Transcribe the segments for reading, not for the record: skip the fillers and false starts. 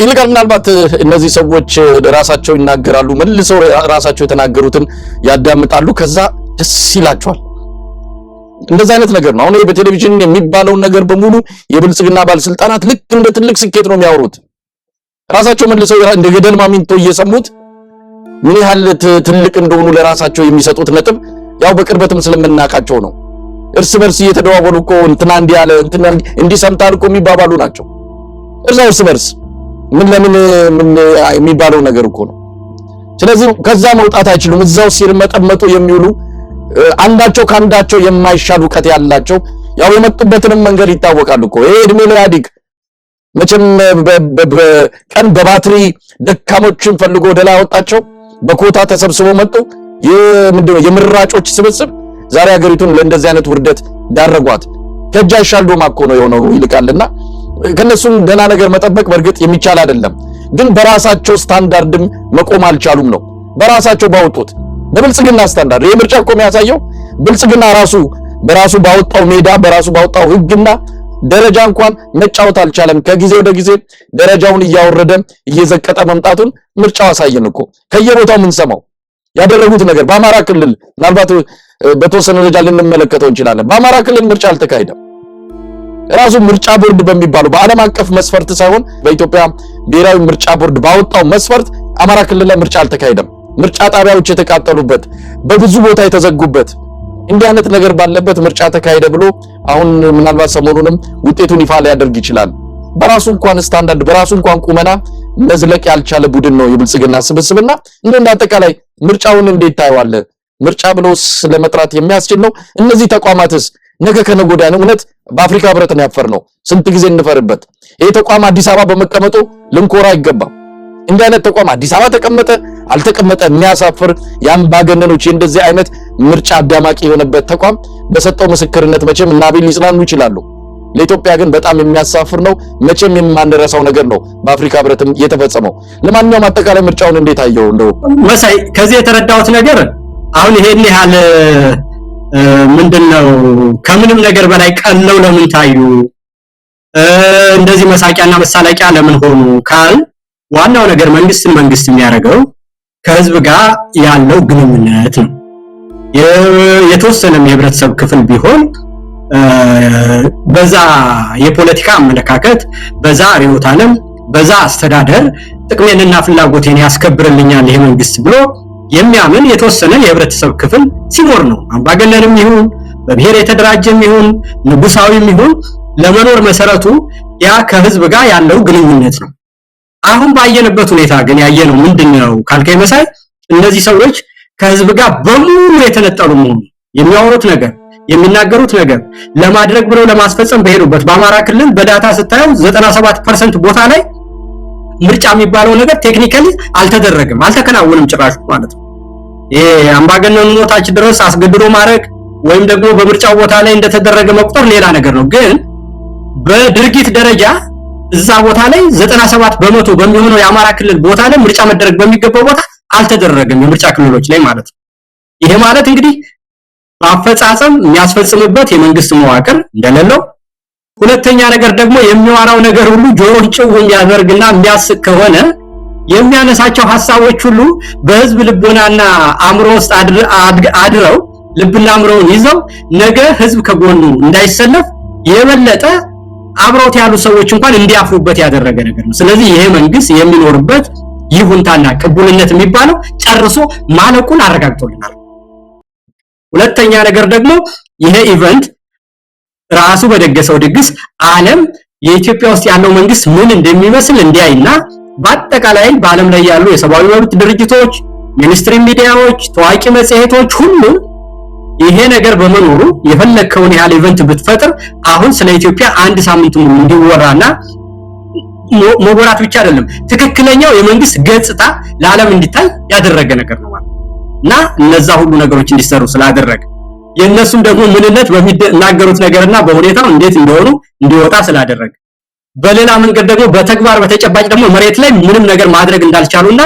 ይልቃል ምናልባት እነዚህ ሰዎች ራሳቸው ይናገራሉ መልሰው ራሳቸው የተናገሩትን ያዳምጣሉ ከዛ ደስ ይላቸዋል እንደዛ አይነት ነገር ነው አሁን በቴሌቪዥን የሚባለው ነገር በሙሉ የብልጽግና ባለስልጣናት ልክ እንደ ትልቅ ስኬት ነው የሚያወሩት ራሳቸው መልሰው እንደ ገደል ማሚንቶ እየሰሙት ምን ያህል ትልቅ እንደሆኑ ለራሳቸው የሚሰጡት ነጥብ ያው በቅርበትም ስለምናቃቸው ነው እርስ በርስ እየተደዋወሉ እኮ እንትና እንዲያለ እንትና እንዲሰምታል እኮ የሚባባሉ ናቸው እርስ በርስ ምን የሚባለው ነገር እኮ ነው ስለዚህ ከዛ መውጣት አይችሉም እዛው ሲርመጠመጡ የሚውሉ አንዳቸው ካንዳቸው የማይሻሉ ቀት ያላቸው ያው የመጡበትንም መንገድ ይታወቃል እኮ ይሄ እድሜ ለኢህአዴግ መቼም በቀን በባትሪ ደካሞችን ፈልጎ ወደላ ያወጣቸው በኮታ ተሰብስበው መጡ የምንድነው የምራጮች ስብስብ ዛሬ ሀገሪቱን ለእንደዚህ አይነት ውርደት ዳረጓት ከጃ ይሻልዶ ማኮ ነው የሆነው ይልቃልና ከነሱም ደና ነገር መጠበቅ በርግጥ የሚቻል አይደለም ግን በራሳቸው ስታንዳርድም መቆም አልቻሉም ነው በራሳቸው ባወጡት በብልጽግና ስታንዳርድ የምርጫ እኮ የሚያሳየው ብልጽግና በራሱ ባወጣው ሜዳ በራሱ ባወጣው ህግና ደረጃ እንኳን መጫወት አልቻለም ከጊዜ ወደ ጊዜ ደረጃውን እያወረደ እየዘቀጠ መምጣቱን ምርጫው አሳየን እኮ ከየቦታው ምን ሰማው ያደረጉት ነገር በአማራ ክልል ምናልባት በተወሰነ ደረጃ ልንመለከተው እንችላለን በአማራ ክልል ምርጫ አልተካሄደም ራሱ ምርጫ ቦርድ በሚባለው በዓለም አቀፍ መስፈርት ሳይሆን በኢትዮጵያ ብሔራዊ ምርጫ ቦርድ ባወጣው መስፈርት አማራ ክልል ላይ ምርጫ አልተካሄደም ምርጫ ጣቢያዎች የተቃጠሉበት በብዙ ቦታ የተዘጉበት እንዲህ አይነት ነገር ባለበት ምርጫ ተካሄደ ብሎ አሁን ምናልባት ሰሞኑንም ውጤቱን ይፋ ሊያደርግ ይችላል በራሱ እንኳን ስታንዳርድ በራሱ እንኳን ቁመና መዝለቅ ያልቻለ ቡድን ነው የብልጽግና ስብስብና እንደ አጠቃላይ ምርጫውን እንዴት ታይዋለ ምርጫ ብሎስ ለመጥራት የሚያስችል ነው እነዚህ ተቋማትስ ነገ ከነገ ወዲያ ነው እውነት በአፍሪካ ህብረት ነው ያፈርነው ስንት ጊዜ እንፈርበት ይሄ ተቋም አዲስ አበባ በመቀመጡ ልንኮራ አይገባም እንደ አይነት ተቋም አዲስ አበባ ተቀመጠ አልተቀመጠ የሚያሳፍር ያምባገነኖች እንደዚህ አይነት ምርጫ አዳማቂ የሆነበት ተቋም በሰጠው ምስክርነት መቼም እናቢል ሊጽናኑ ይችላሉ ለኢትዮጵያ ግን በጣም የሚያሳፍር ነው መቼም የማንረሳው ነገር ነው በአፍሪካ ህብረትም የተፈጸመው ለማንኛውም አጠቃላይ ምርጫውን እንዴት አየው እንደው መሳይ ከዚህ የተረዳሁት ነገር አሁን ይሄን ያህል ምንድነው ከምንም ነገር በላይ ቀለው ለምን ታዩ እንደዚህ መሳቂያና መሳለቂያ ለምን ሆኑ ካል ዋናው ነገር መንግስት የሚያደርገው ከህዝብ ጋር ያለው ግንኙነት ነው የተወሰነም የህብረተሰብ ክፍል ቢሆን በዛ የፖለቲካ አመለካከት በዛ ርዕዮተ ዓለም በዛ አስተዳደር ጥቅሜንና ፍላጎቴን ያስከብርልኛል ይሄ መንግስት ብሎ የሚያምን የተወሰነ የህብረተሰብ ክፍል ሲኖር ነው አምባገነንም ይሁን በብሔር የተደራጀም ይሁን ንጉሳዊም ይሁን ለመኖር መሰረቱ ያ ከህዝብ ጋር ያለው ግንኙነት ነው አሁን ባየነበት ሁኔታ ግን ያየነው ምንድነው ካልከይ መሳይ እነዚህ ሰዎች ከህዝብ ጋር በሙሉ የተነጠሉ መሆኑ የሚያወሩት ነገር የሚናገሩት ነገር ለማድረግ ብለው ለማስፈጸም በሄዱበት በአማራ ክልል በዳታ ስታየው 97% ቦታ ላይ ምርጫ የሚባለው ነገር ቴክኒካሊ አልተደረገም አልተከናወነም ጭራሽ ማለት ነው ይሄ አምባገነን ሞታች ድረስ አስገድዶ ማድረግ ወይም ደግሞ በምርጫው ቦታ ላይ እንደተደረገ መቁጠር ሌላ ነገር ነው ግን በድርጊት ደረጃ እዛ ቦታ ላይ 97% በሚሆነው የአማራ ክልል ቦታ ላይ ምርጫ መደረግ በሚገባው ቦታ አልተደረገም የምርጫ ክልሎች ላይ ማለት ነው ይሄ ማለት እንግዲህ በአፈጻጸም የሚያስፈጽምበት የመንግስት መዋቅር እንደሌለው ሁለተኛ ነገር ደግሞ የሚዋራው ነገር ሁሉ ጆሮን ጭው የሚያደርግና የሚያስቅ ከሆነ የሚያነሳቸው ሐሳቦች ሁሉ በህዝብ ልቦናና አእምሮ ውስጥ አድረው ልብና አእምሮን ይዘው ነገ ህዝብ ከጎኑ እንዳይሰለፍ የበለጠ አብሮት ያሉ ሰዎች እንኳን እንዲያፍሩበት ያደረገ ነገር ነው ስለዚህ ይሄ መንግስት የሚኖርበት ይሁንታና ቅቡልነት የሚባለው ጨርሶ ማለቁን አረጋግጦልናል ሁለተኛ ነገር ደግሞ ይሄ ኢቨንት ራሱ በደገሰው ድግስ ዓለም የኢትዮጵያ ውስጥ ያለው መንግስት ምን እንደሚመስል እንዲያይና በአጠቃላይ በዓለም ላይ ያሉ የሰብአዊ መብት ድርጅቶች ሚኒስትሪ ሚዲያዎች ታዋቂ መጽሔቶች ሁሉ ይሄ ነገር በመኖሩ የፈለከውን ያህል ኢቨንት ብትፈጥር አሁን ስለ ኢትዮጵያ አንድ ሳምንት ሙሉ እንዲወራና መወራት ብቻ አይደለም ትክክለኛው የመንግስት ገጽታ ለዓለም እንዲታይ ያደረገ ነገር ነው እና እነዛ ሁሉ ነገሮች እንዲሰሩ ስላደረገ የነሱም ደግሞ ምንነት በሚናገሩት ነገርና በሁኔታው እንዴት እንደሆኑ እንዲወጣ ስላደረገ በሌላ መንገድ ደግሞ በተግባር በተጨባጭ ደግሞ መሬት ላይ ምንም ነገር ማድረግ እንዳልቻሉና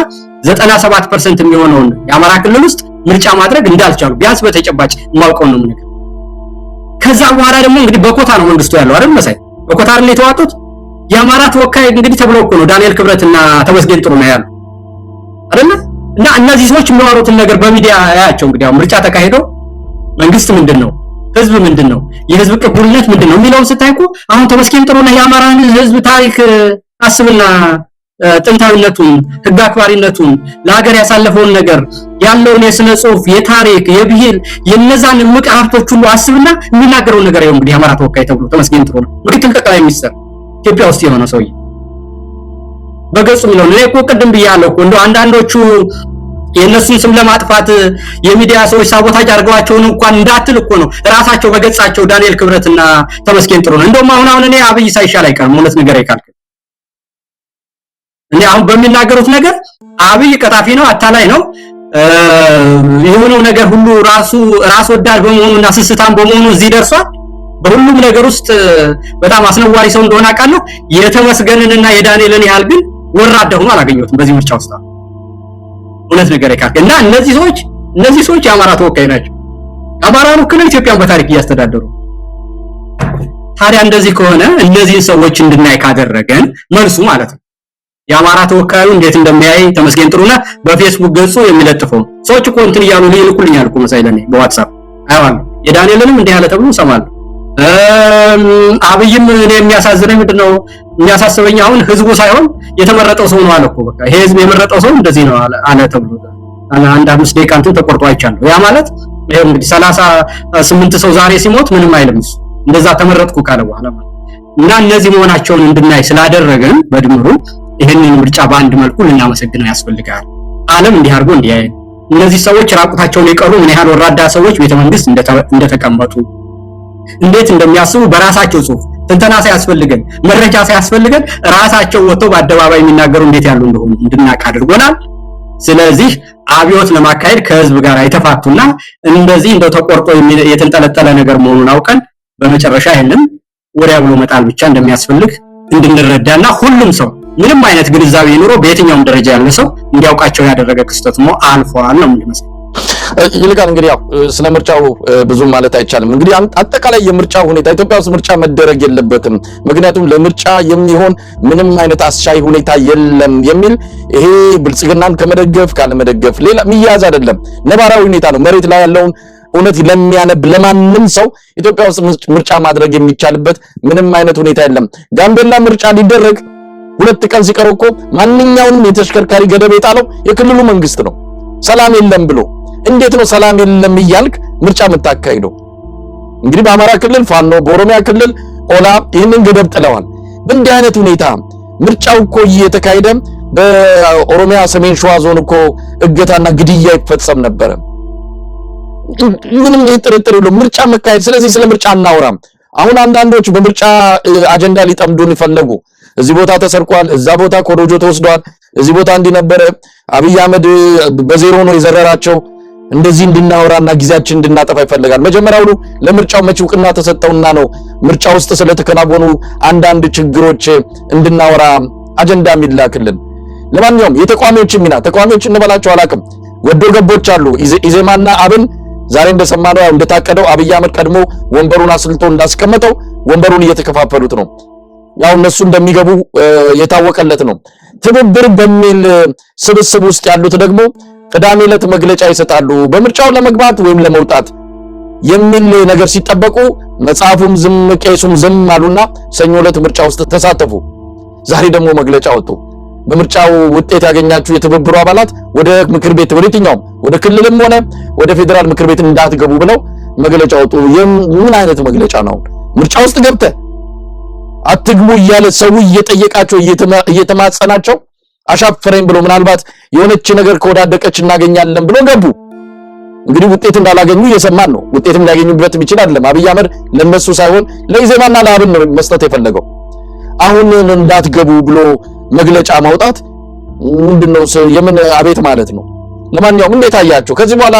97% የሚሆነውን የአማራ ክልል ውስጥ ምርጫ ማድረግ እንዳልቻሉ ቢያንስ በተጨባጭ ማውቀው ነው ነገር ከዛ በኋላ ደግሞ እንግዲህ በኮታ ነው መንግስቱ ያለው አይደል መሳይ በኮታ አይደል የተዋጡት የአማራ ተወካይ እንግዲህ ተብለው እኮ ነው ዳንኤል ክብረትና ተመስገን ጥሩነህ ያሉ አይደለ? እና እነዚህ ሰዎች የሚያወሩትን ነገር በሚዲያ ያያቸው እንግዲህ አሁን ምርጫ ተካሂዶ መንግስት ምንድነው ህዝብ ምንድነው የህዝብ ቅቡልነት ምንድነው የሚለውን ስታይቁ አሁን ተመስገን ጥሩነህ የአማራን ህዝብ ታሪክ አስብና ጥንታዊነቱን ህግ አክባሪነቱን ለሀገር ያሳለፈውን ነገር ያለውን የስነ ጽሁፍ የታሪክ የብሂል የነዛን ምቅ ሀብቶች ሁሉ አስብና የሚናገረውን ነገር ያው እንግዲህ አማራ ተወካይ ተብሎ ተመስገን ጥሩነህ ምክትል ጠቅላይ ሚኒስትር ኢትዮጵያ ውስጥ የሆነ ሰውዬ በገጹ የሚለው እኔ እኮ ቅድም ብያለሁ እኮ እንደው አንዳንዶቹ የነሱን ስም ለማጥፋት የሚዲያ ሰዎች ሳቦታጅ አድርገዋቸው እንኳን እንዳትል እኮ ነው ራሳቸው በገጻቸው ዳንኤል ክብረትና ተመስገን ጥሩነህ እንደውም አሁን እኔ አብይ ሳይሻል አይቀርም እውነት ነገር አይካልክ እኔ አሁን በሚናገሩት ነገር አብይ ቀጣፊ ነው አታላይ ነው የሆነው ነገር ሁሉ ራስ ወዳድ በመሆኑና ስስታም በመሆኑ እዚህ ደርሷል በሁሉም ነገር ውስጥ በጣም አስነዋሪ ሰው እንደሆነ አውቃለሁ የተመስገንንና የዳንኤልን ያህል ግን ወራዳ ሆኖ አላገኘሁትም በዚህ ምርጫ ውስጥ እውነት ነገር አይካልክ እና እነዚህ ሰዎች የአማራ ተወካይ ናቸው አማራን ወክለው ኢትዮጵያን በታሪክ እያስተዳደሩ ታዲያ እንደዚህ ከሆነ እነዚህን ሰዎች እንድናይ ካደረገን መልሱ ማለት ነው የአማራ ተወካዩ እንዴት እንደሚያይ ተመስገን ጥሩነህ በፌስቡክ ገጹ የሚለጥፈው ሰዎች እኮ እንትን እያሉ ይልኩልኛል እኮ መሳይለኔ በዋትስአፕ አይዋል የዳንኤልንም እንዲህ ያለ ተብሎ ሰማል አብይም እኔ የሚያሳዝነኝ ምንድነው የሚያሳስበኝ አሁን ህዝቡ ሳይሆን የተመረጠው ሰው ነው አለ እኮ በቃ ይሄ ህዝብ የመረጠው ሰው እንደዚህ ነው አለ ተብሎ አንድ 5 ደቂቃ እንትን ተቆርጦ አይቻለሁ ያ ማለት ይሄው እንግዲህ 38 ሰው ዛሬ ሲሞት ምንም አይልም እንደዛ ተመረጥኩ ካለ በኋላ እና እነዚህ መሆናቸውን እንድናይ ስላደረገን በድምሩ ይሄንን ምርጫ በአንድ መልኩ ልናመሰግነው ያስፈልጋል ዓለም እንዲህ አድርጎ እንዲያይ እነዚህ ሰዎች ራቁታቸውን የቀሩ ምን ያህል ወራዳ ሰዎች ቤተመንግስት እንደተቀመጡ እንዴት እንደሚያስቡ በራሳቸው ጽሁፍ ትንተና ሳያስፈልገን መረጃ ሳያስፈልገን ራሳቸው ወጥተው በአደባባይ የሚናገሩ እንዴት ያሉ እንደሆኑ እንድናቅ አድርጎናል ስለዚህ አብዮት ለማካሄድ ከህዝብ ጋር የተፋቱና እንደዚህ እንደው ተቆርጦ የተንጠለጠለ ነገር መሆኑን አውቀን በመጨረሻ ይሄንን ወዲያ ብሎ መጣል ብቻ እንደሚያስፈልግ እንድንረዳና ሁሉም ሰው ምንም አይነት ግንዛቤ ይኖር በየትኛውም ደረጃ ያለ ሰው እንዲያውቃቸው ያደረገ ክስተት ነው አልፏል ነው እንደምመስል ይልቃል እንግዲህ ያው ስለ ምርጫው ብዙ ማለት አይቻልም እንግዲህ አጠቃላይ የምርጫው ሁኔታ ኢትዮጵያ ውስጥ ምርጫ መደረግ የለበትም ምክንያቱም ለምርጫ የሚሆን ምንም አይነት አስቻይ ሁኔታ የለም የሚል ይሄ ብልጽግናን ከመደገፍ ካለመደገፍ ሌላ ሚያዝ አይደለም ነባራዊ ሁኔታ ነው መሬት ላይ ያለውን እውነት ለሚያነብ ለማንም ሰው ኢትዮጵያ ውስጥ ምርጫ ማድረግ የሚቻልበት ምንም አይነት ሁኔታ የለም ጋምቤላ ምርጫ ሊደረግ 2 ቀን ሲቀር እኮ ማንኛውንም የተሽከርካሪ ገደብ የጣለው የክልሉ መንግስት ነው ሰላም የለም ብሎ እንዴት ነው ሰላም የለም ይያልክ ምርጫ መታካይዶ እንግዲህ በአማራ ክልል ፋኖ በኦሮሚያ ክልል ኦላ ይሄንን ገደብ ጥለዋል በእንዲህ አይነት ሁኔታ ምርጫው እኮ እየተካሄደ በኦሮሚያ ሰሜን ሸዋ ዞን እኮ እገታና ግድያ ይፈጸም ነበር ምንም ጥርጥር የለውም ምርጫ መካሄድ ስለዚህ ስለ ምርጫ እናወራም አሁን አንዳንዶች በምርጫ አጀንዳ ሊጠምዱን ይፈልጉ እዚህ ቦታ ተሰርቋል እዛ ቦታ ኮሮጆ ተወስዷል እዚህ ቦታ እንዲነበረ አብይ አህመድ በዜሮ ነው የዘረራቸው እንደዚህ እንድናወራና ጊዜያችን እንድናጠፋ ይፈልጋል መጀመሪያው ለምርጫው መጪውቅና ተሰጠውና ነው ምርጫ ውስጥ ስለተከናወኑ አንዳንድ ችግሮች እንድናወራ አጀንዳ የሚላክልን ለማንኛውም የተቋሚዎች ሚና ተቋሚዎች እንበላቸው አላቅም ወዶ ገቦች አሉ ኢዜማና አብን ዛሬ እንደሰማነው እንደታቀደው አብይ አህመድ ቀድሞ ወንበሩን አስልቶ እንዳስቀመጠው ወንበሩን እየተከፋፈሉት ነው ያው እነሱ እንደሚገቡ የታወቀለት ነው ትብብር በሚል ስብስብ ውስጥ ያሉት ደግሞ ቅዳሜ ዕለት መግለጫ ይሰጣሉ በምርጫው ለመግባት ወይም ለመውጣት የሚል ነገር ሲጠበቁ መጽሐፉም ዝም ቄሱም ዝም አሉና ሰኞ ዕለት ምርጫ ውስጥ ተሳተፉ ዛሬ ደግሞ መግለጫ ወጡ በምርጫው ውጤት ያገኛችሁ የትብብሩ አባላት ወደ ምክር ቤት ወደትኛው ወደ ክልልም ሆነ ወደ ፌደራል ምክር ቤት እንዳትገቡ ብለው መግለጫ ወጡ ምን አይነት መግለጫ ነው ምርጫ ውስጥ ገብተ አትግቡ እያለ ሰው እየጠየቃቸው እየተማጸናቸው አሻፈረኝ ብሎ ምናልባት የሆነች ነገር ከወዳደቀች እናገኛለን ብሎ ገቡ እንግዲህ ውጤት እንዳላገኙ እየሰማን ነው ውጤትም ሊያገኙበት ይችላል አይደለም አብይ አህመድ ለነሱ ሳይሆን ለኢዜማና ለአብን ነው መስጠት የፈለገው አሁን እንዳትገቡ ብሎ መግለጫ ማውጣት ምንድነው የምን አቤት ማለት ነው ለማንኛውም እንዴት አያችሁ ከዚህ በኋላ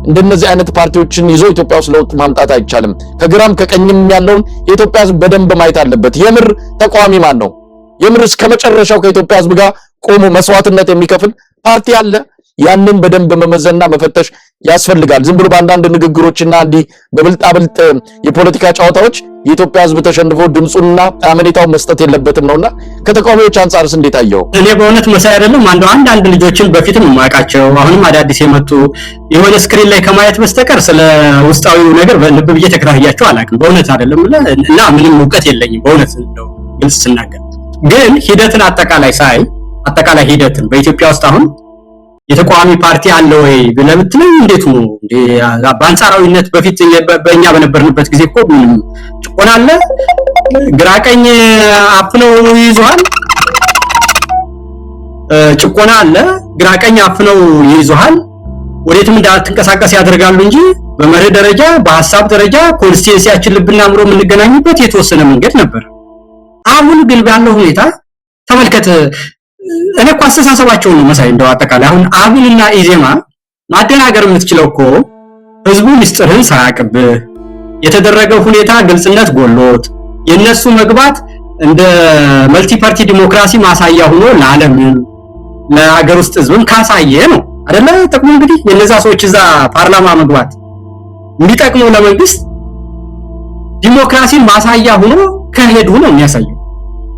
እንደነዚህ አይነት ፓርቲዎችን ይዞ ኢትዮጵያ ውስጥ ለውጥ ማምጣት አይቻልም ከግራም ከቀኝም ያለውን የኢትዮጵያ ሕዝብ በደንብ ማየት አለበት የምር ተቋሚ ማን ነው የምር እስከ መጨረሻው ከኢትዮጵያ ሕዝብ ጋር ቆሞ መስዋዕትነት የሚከፍል ፓርቲ አለ ያንን በደንብ መመዘንና መፈተሽ ያስፈልጋል። ዝም ብሎ በአንዳንድ ንግግሮችና እንዲህ በብልጣብልጥ የፖለቲካ ጨዋታዎች የኢትዮጵያ ሕዝብ ተሸንፎ ድምጹንና አመኔታውን መስጠት የለበትም ነውና ከተቃዋሚዎች አንጻርስ እንዴት አየው? እኔ በእውነት መሳይ አይደለም አንዳንድ ልጆችን በፊትም የማውቃቸው አሁንም አዳዲስ የመጡ የሆነ ስክሪን ላይ ከማየት በስተቀር ስለ ውስጣዊው ነገር ልብ ብዬ ተከታተያቸው አላውቅም። በእውነት አይደለም እና ምንም እውቀት የለኝም። በእውነት ነው ግልጽ ስናገር። ግን ሂደትን አጠቃላይ ሂደትን በኢትዮጵያ ውስጥ አሁን የተቃዋሚ ፓርቲ አለ ወይ ብለህ ብትለኝ እንዴት ነው እንዴ? በአንጻራዊነት በፊት በእኛ በነበርንበት ጊዜ እኮ ምንም ጭቆና አለ፣ ግራቀኝ አፍነው ይይዙሃል። ጭቆና አለ፣ ግራቀኝ አፍነው ይይዙሃል። ወዴትም እንዳትንቀሳቀስ ያደርጋሉ እንጂ በመርህ ደረጃ በሐሳብ ደረጃ ኮንስቲትዩንሲያችን ልብና አምሮ የምንገናኝበት የተወሰነ መንገድ ነበር። አሁን ግን ባለው ሁኔታ ተመልከት። እኔ እኮ አስተሳሰባቸው ነው መሳይ እንደው አጠቃላይ አሁን አብንና ኢዜማ ማደናገር የምትችለው እኮ ህዝቡ ምስጢርህን ሳያቅብህ የተደረገው ሁኔታ ግልጽነት ጎሎት የነሱ መግባት እንደ መልቲ ፓርቲ ዲሞክራሲ ማሳያ ሆኖ ለዓለም ለሀገር ውስጥ ህዝብም ካሳየ ነው አይደለ? ጥቅሙ እንግዲህ የነዛ ሰዎች እዛ ፓርላማ መግባት የሚጠቅመው ለመንግስት ዲሞክራሲን ማሳያ ሆኖ ከሄዱ ነው የሚያሳየው።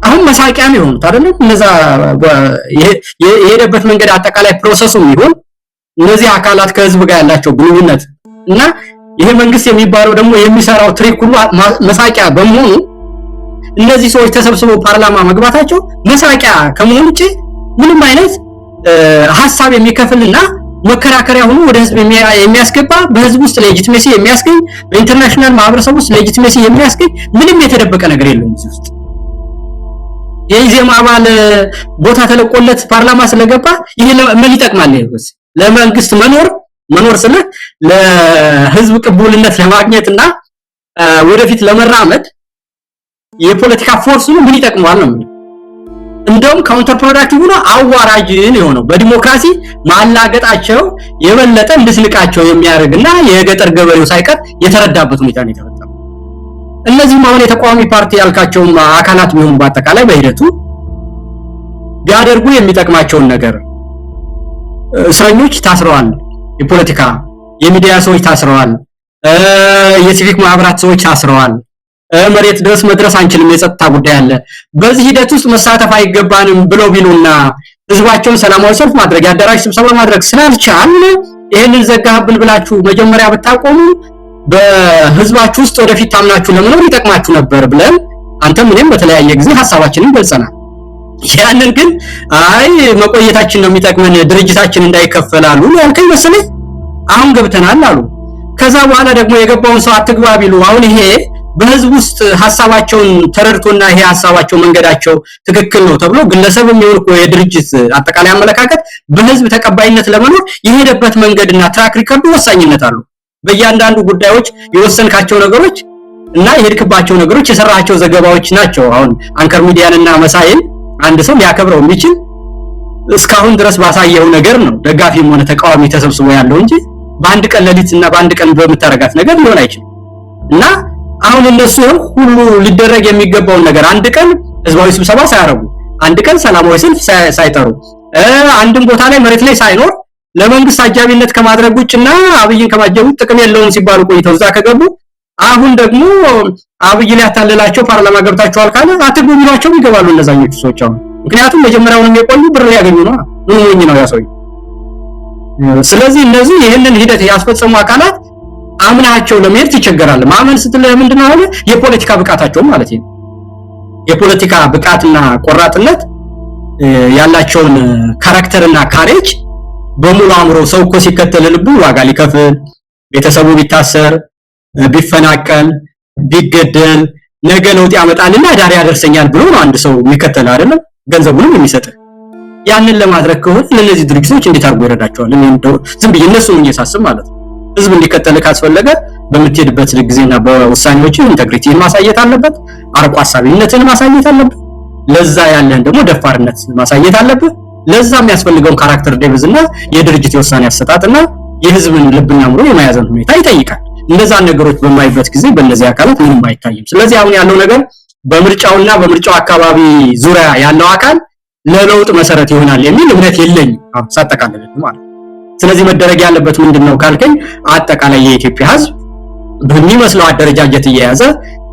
አሁን መሳቂያም ይሆኑት አይደለም እነዛ የሄደበት መንገድ አጠቃላይ ፕሮሰሱም ይሁን እነዚህ አካላት ከህዝብ ጋር ያላቸው ግንኙነት እና ይሄ መንግስት የሚባለው ደግሞ የሚሰራው ትሪክ ሁሉ መሳቂያ በመሆኑ እነዚህ ሰዎች ተሰብስበው ፓርላማ መግባታቸው መሳቂያ ከመሆኑ ውጪ ምንም አይነት ሐሳብ የሚከፍልና መከራከሪያ ሆኖ ወደ ህዝብ የሚያስገባ በህዝብ ውስጥ ሌጂቲሜሲ የሚያስገኝ በኢንተርናሽናል ማህበረሰብ ውስጥ ሌጂቲሜሲ የሚያስገኝ ምንም የተደበቀ ነገር የለውም እዚህ ውስጥ። የኢዜማ አባል ቦታ ተለቆለት ፓርላማ ስለገባ ይሄ ምን ይጠቅማል? ለመንግስት መኖር ስለ ለህዝብ ቅቡልነት ለማግኘትና ወደፊት ለመራመድ የፖለቲካ ፎርስ ምን ይጠቅማል ነው። እንደውም ካውንተር ፕሮዳክቲቭ ሆኖ አዋራጅ ነው የሆነው። በዲሞክራሲ ማላገጣቸው የበለጠ እንድስልቃቸው የሚያደርግና የገጠር ገበሬው ሳይቀር የተረዳበት ሁኔታ ነው የተፈጠረው። እነዚህም አሁን የተቃዋሚ ፓርቲ ያልካቸው አካላት ቢሆኑ በአጠቃላይ በሂደቱ ቢያደርጉ የሚጠቅማቸውን ነገር እስረኞች ታስረዋል፣ የፖለቲካ የሚዲያ ሰዎች ታስረዋል፣ የሲቪክ ማህበራት ሰዎች ታስረዋል፣ መሬት ድረስ መድረስ አንችልም፣ የጸጥታ ጉዳይ አለ። በዚህ ሂደት ውስጥ መሳተፍ አይገባንም ብለው ቢሉና ህዝባቸውን ሰላማዊ ሰልፍ ማድረግ የአዳራሽ ስብሰባ ማድረግ ስላልቻል ይሄንን ዘጋህብን ብላችሁ መጀመሪያ ብታቆሙ በህዝባችሁ ውስጥ ወደፊት ታምናችሁ ለመኖር ይጠቅማችሁ ነበር ብለን አንተም እኔም በተለያየ ጊዜ ሐሳባችንን ገልጸናል። ያንን ግን አይ መቆየታችን ነው የሚጠቅመን ድርጅታችን እንዳይከፈላሉ ያልከኝ መሰለኝ። አሁን ገብተናል አሉ። ከዛ በኋላ ደግሞ የገባውን ሰው አትግባ ቢሉ አሁን ይሄ በህዝብ ውስጥ ሐሳባቸውን ተረድቶና ይሄ ሐሳባቸው መንገዳቸው ትክክል ነው ተብሎ ግለሰብም ይሁን እኮ የድርጅት አጠቃላይ አመለካከት በህዝብ ተቀባይነት ለመኖር የሄደበት መንገድና ትራክ ሪከርዱ ወሳኝነት አሉ። በእያንዳንዱ ጉዳዮች የወሰንካቸው ነገሮች እና የሄድክባቸው ነገሮች የሰራሃቸው ዘገባዎች ናቸው። አሁን አንከር ሚዲያንና መሳይን አንድ ሰው ሊያከብረው የሚችል እስካሁን ድረስ ባሳየው ነገር ነው ደጋፊም ሆነ ተቃዋሚ ተሰብስቦ ያለው እንጂ በአንድ ቀን ሌሊትና በአንድ ቀን በመታረጋት ነገር ሊሆን አይችልም። እና አሁን እነሱ ሁሉ ሊደረግ የሚገባውን ነገር አንድ ቀን ህዝባዊ ስብሰባ ሳያረጉ አንድ ቀን ሰላማዊ ሰልፍ ሳይጠሩ አንድም ቦታ ላይ መሬት ላይ ሳይኖር ለመንግስት አጃቢነት ከማድረግ ውጭና አብይን ከማጀቡ ጥቅም የለውም ሲባሉ ቆይተው እዛ ከገቡ አሁን ደግሞ አብይ ሊያታልላቸው ፓርላማ ገብታችኋል ካለ አትግቡ ቢሏቸው ይገባሉ እነዛኞቹ ሰዎች አሁን። ምክንያቱም መጀመሪያውንም የቆዩ ብር ያገኙ ነው ምን ነው ያሰው። ስለዚህ እነዚህ ይሄንን ሂደት ያስፈጸሙ አካላት አምናቸው ለመሄድ ይቸገራል። ማመን ስትል ምንድነው አለ የፖለቲካ ብቃታቸው ማለት ነው። የፖለቲካ ብቃትና ቆራጥነት ያላቸውን ካራክተርና ካሬጅ በሙሉ አምሮ ሰው እኮ ሲከተል ልቡ ዋጋ ሊከፍል ቤተሰቡ ቢታሰር ቢፈናቀል ቢገደል ነገ ለውጥ ያመጣልና ዳር ያደርሰኛል ብሎ ነው አንድ ሰው የሚከተል አይደለም ገንዘቡንም የሚሰጥ። ያንን ለማድረግ ከሆነ ለነዚህ ድርጅቶች እንዴት አድርጎ ይረዳቸዋል? እኔ እንደው ዝም ብዬ እነሱን እየሳስብ ማለት ነው። ህዝብ እንዲከተል ካስፈለገ በምትሄድበት ጊዜና በውሳኔዎች ኢንተግሪቲን ማሳየት አለበት፣ አርቆ ሐሳቢነትን ማሳየት አለበት፣ ለዛ ያለን ደግሞ ደፋርነት ማሳየት አለበት። ለዛ የሚያስፈልገውን ካራክተር ዴቪዝና የድርጅት የውሳኔ አሰጣጥና የህዝብን ልብና አምሮ የማያዘን ሁኔታ ይጠይቃል። እንደዛ ነገሮች በማይበት ጊዜ በእነዚህ አካላት ምንም አይታይም። ስለዚህ አሁን ያለው ነገር በምርጫውና በምርጫው አካባቢ ዙሪያ ያለው አካል ለለውጥ መሰረት ይሆናል የሚል እምነት የለኝም ሳጠቃልል ማለት። ስለዚህ መደረግ ያለበት ምንድነው ካልከኝ አጠቃላይ የኢትዮጵያ ህዝብ በሚመስለው አደረጃጀት እየያዘ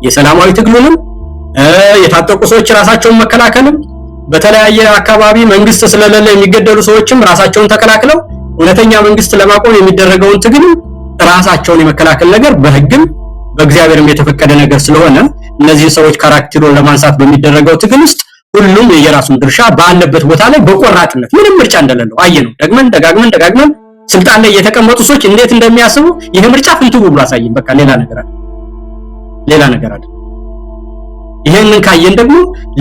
የሰላማዊ ትግሉንም የታጠቁ ሰዎች ራሳቸውን መከላከልም በተለያየ አካባቢ መንግስት ስለሌለ የሚገደሉ ሰዎችም ራሳቸውን ተከላክለው እውነተኛ መንግስት ለማቆም የሚደረገውን ትግል ራሳቸውን የመከላከል ነገር በህግም በእግዚአብሔርም የተፈቀደ ነገር ስለሆነ እነዚህ ሰዎች ካራክተሩን ለማንሳት በሚደረገው ትግል ውስጥ ሁሉም የየራሱን ድርሻ ባለበት ቦታ ላይ በቆራጥነት ምንም ምርጫ እንደሌለው አየነው። ደጋግመን ስልጣን ላይ የተቀመጡ ሰዎች እንዴት እንደሚያስቡ ይሄ ምርጫ ፍንትው ብሎ አሳየን። በቃ ሌላ ነገር አለ። ይሄንን ካየን ደግሞ